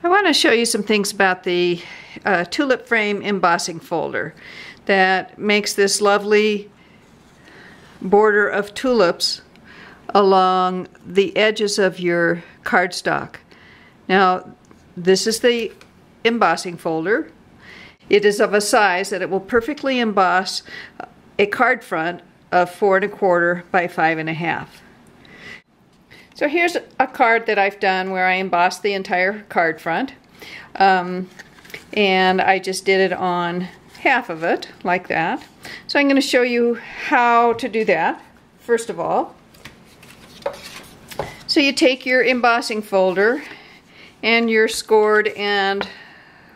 I want to show you some things about the tulip frame embossing folder that makes this lovely border of tulips along the edges of your cardstock. Now, this is the embossing folder. It is of a size that it will perfectly emboss a card front of 4 1/4 by 5 1/2. So here's a card that I've done where I embossed the entire card front, and I just did it on half of it like that. So I'm going to show you how to do that first of all. So you take your embossing folder and your scored and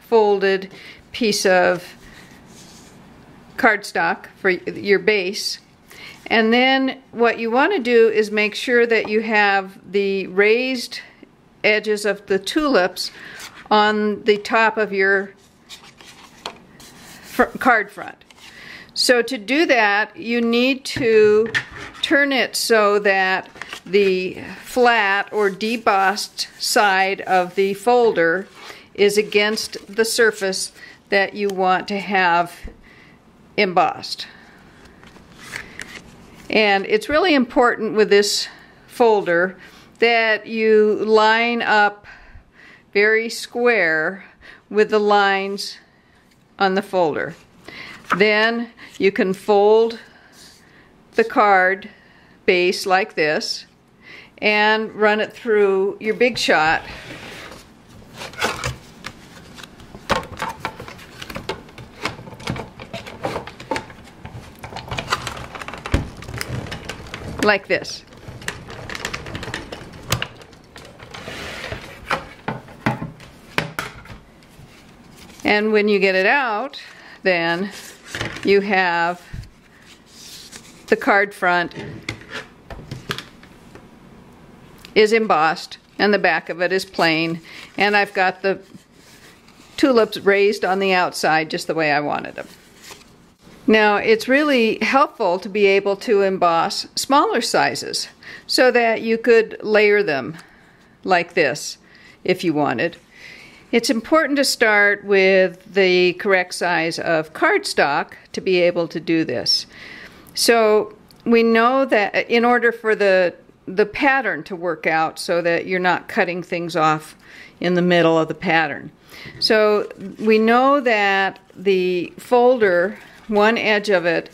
folded piece of cardstock for your base. And then what you want to do is make sure that you have the raised edges of the tulips on the top of your card front. So to do that, you need to turn it so that the flat or debossed side of the folder is against the surface that you want to have embossed. And it's really important with this folder that you line up very square with the lines on the folder. Then you can fold the card base like this and run it through your Big Shot like this. And when you get it out, then you have the card front is embossed and the back of it is plain, and I've got the tulips raised on the outside just the way I wanted them. Now, it's really helpful to be able to emboss smaller sizes so that you could layer them like this if you wanted. It's important to start with the correct size of cardstock to be able to do this. So we know that in order for the pattern to work out so that you're not cutting things off in the middle of the pattern. So we know that the folder, one edge of it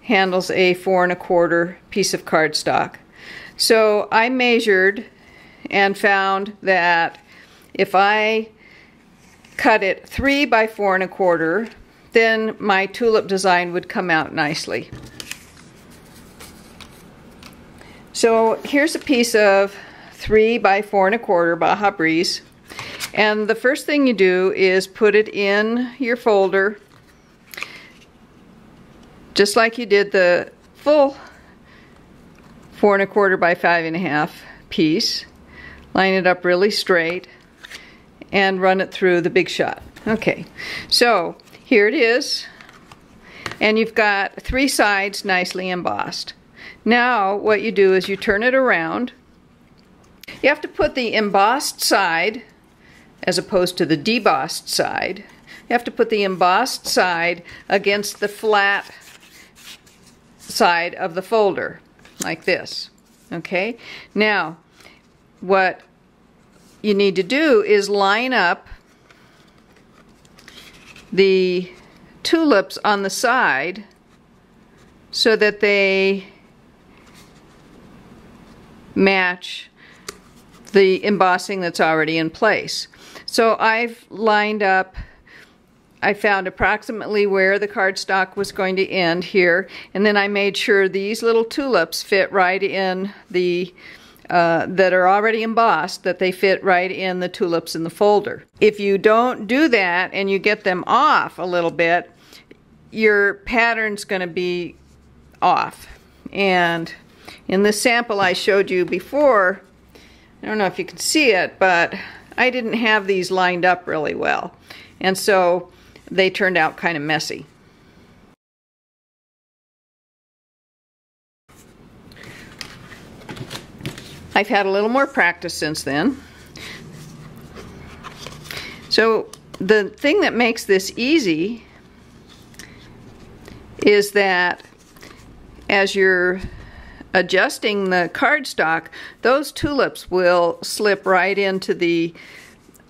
handles a 4 1/4 piece of cardstock. So I measured and found that if I cut it 3 by 4 1/4, then my tulip design would come out nicely. So here's a piece of 3 by 4 1/4 Baja Breeze, and the first thing you do is put it in your folder just like you did the full 4 1/4 by 5 1/2 piece. Line it up really straight and run it through the Big Shot. Okay, so here it is, and you've got 3 sides nicely embossed. Now what you do is you turn it around. You have to put the embossed side as opposed to the debossed side. You have to put the embossed side against the flat side of the folder like this. Okay, now what you need to do is line up the tulips on the side so that they match the embossing that's already in place. So I've lined up, I found approximately where the cardstock was going to end here, and then I made sure these little tulips fit right in the that are already embossed, that they fit right in the tulips in the folder. If you don't do that and you get them off a little bit, your pattern's going to be off. And in this sample I showed you before, I don't know if you can see it, but I didn't have these lined up really well, and so they turned out kind of messy. I've had a little more practice since then. So the thing that makes this easy is that as you're adjusting the cardstock, those tulips will slip right into the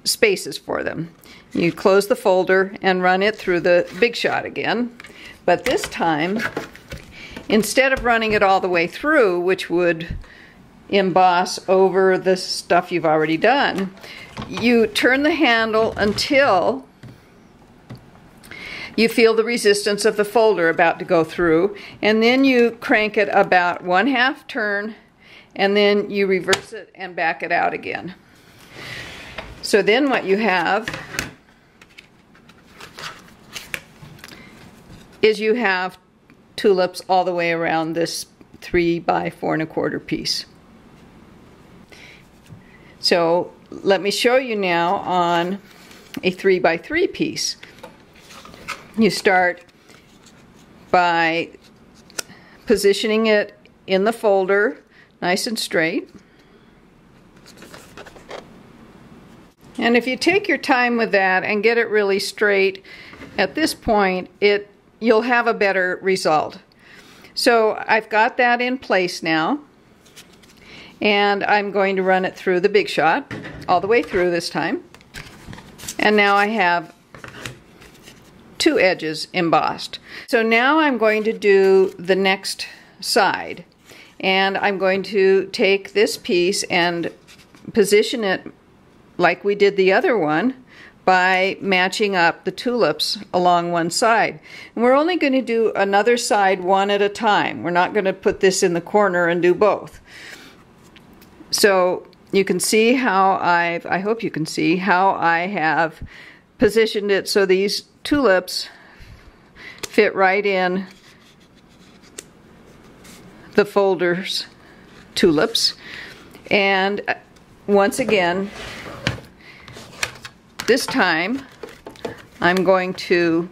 spaces for them. You close the folder and run it through the Big Shot again, but this time, instead of running it all the way through, which would emboss over the stuff you've already done, you turn the handle until you feel the resistance of the folder about to go through, and then you crank it about 1/2 turn, and then you reverse it and back it out again. So then what you have is you have tulips all the way around this 3 by 4 1/4 piece. So let me show you now on a 3 by 3 piece. You start by positioning it in the folder nice and straight. And if you take your time with that and get it really straight, at this point you'll have a better result. So I've got that in place now, and I'm going to run it through the Big Shot all the way through this time. And now I have 2 edges embossed. So now I'm going to do the next side, and I'm going to take this piece and position it like we did the other one by matching up the tulips along one side. And we're only going to do another side one at a time. We're not going to put this in the corner and do both. So you can see how I hope you can see how I have positioned it so these tulips fit right in the folder's tulips. And once again, this time I'm going to,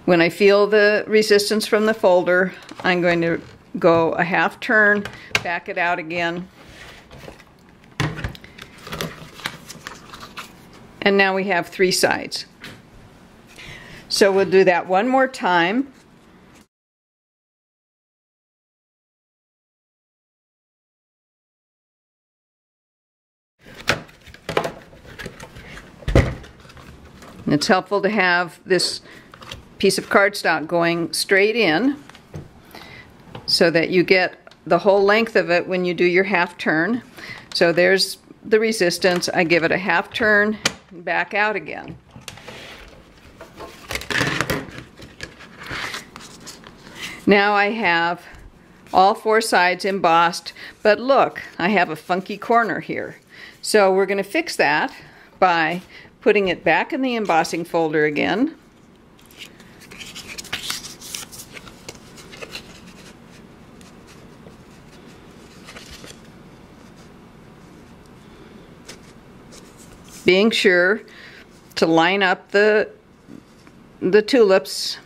when I feel the resistance from the folder, I'm going to go a 1/2 turn, back it out again. And now we have 3 sides. So we'll do that one more time. And it's helpful to have this piece of cardstock going straight in so that you get the whole length of it when you do your 1/2 turn. So there's the resistance. I give it a 1/2 turn and back out again. Now I have all 4 sides embossed, but look, I have a funky corner here. So we're going to fix that by putting it back in the embossing folder again. Being sure to line up the tulips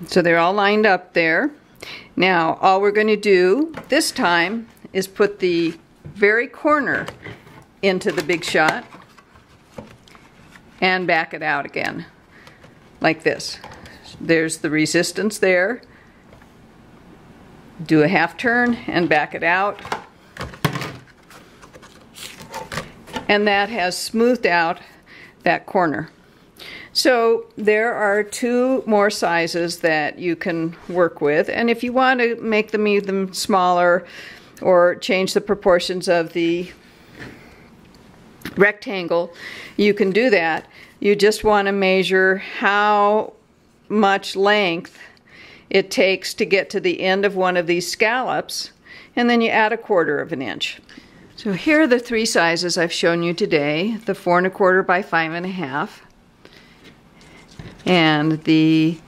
so they're all lined up there. Now all we're going to do this time is put the very corner into the Big Shot and back it out again like this. There's the resistance there. Do a 1/2 turn and back it out. And that has smoothed out that corner. So there are 2 more sizes that you can work with, and if you want to make them even smaller or change the proportions of the rectangle, you can do that. You just want to measure how much length it takes to get to the end of one of these scallops, and then you add a 1/4 inch. So here are the 3 sizes I've shown you today: the 4 1/4 by 5 1/2, and the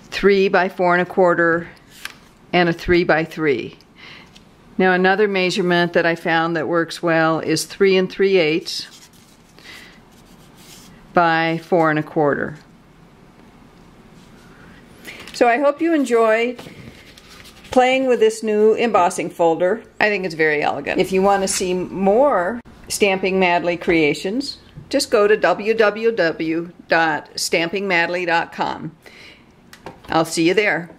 3 by 4 1/4, and a 3 by 3. Now another measurement that I found that works well is 3 3/8 by 4 1/4. So I hope you enjoyed playing with this new embossing folder. I think it's very elegant. If you want to see more Stamping Madly creations, just go to www.stampingmadly.com. I'll see you there.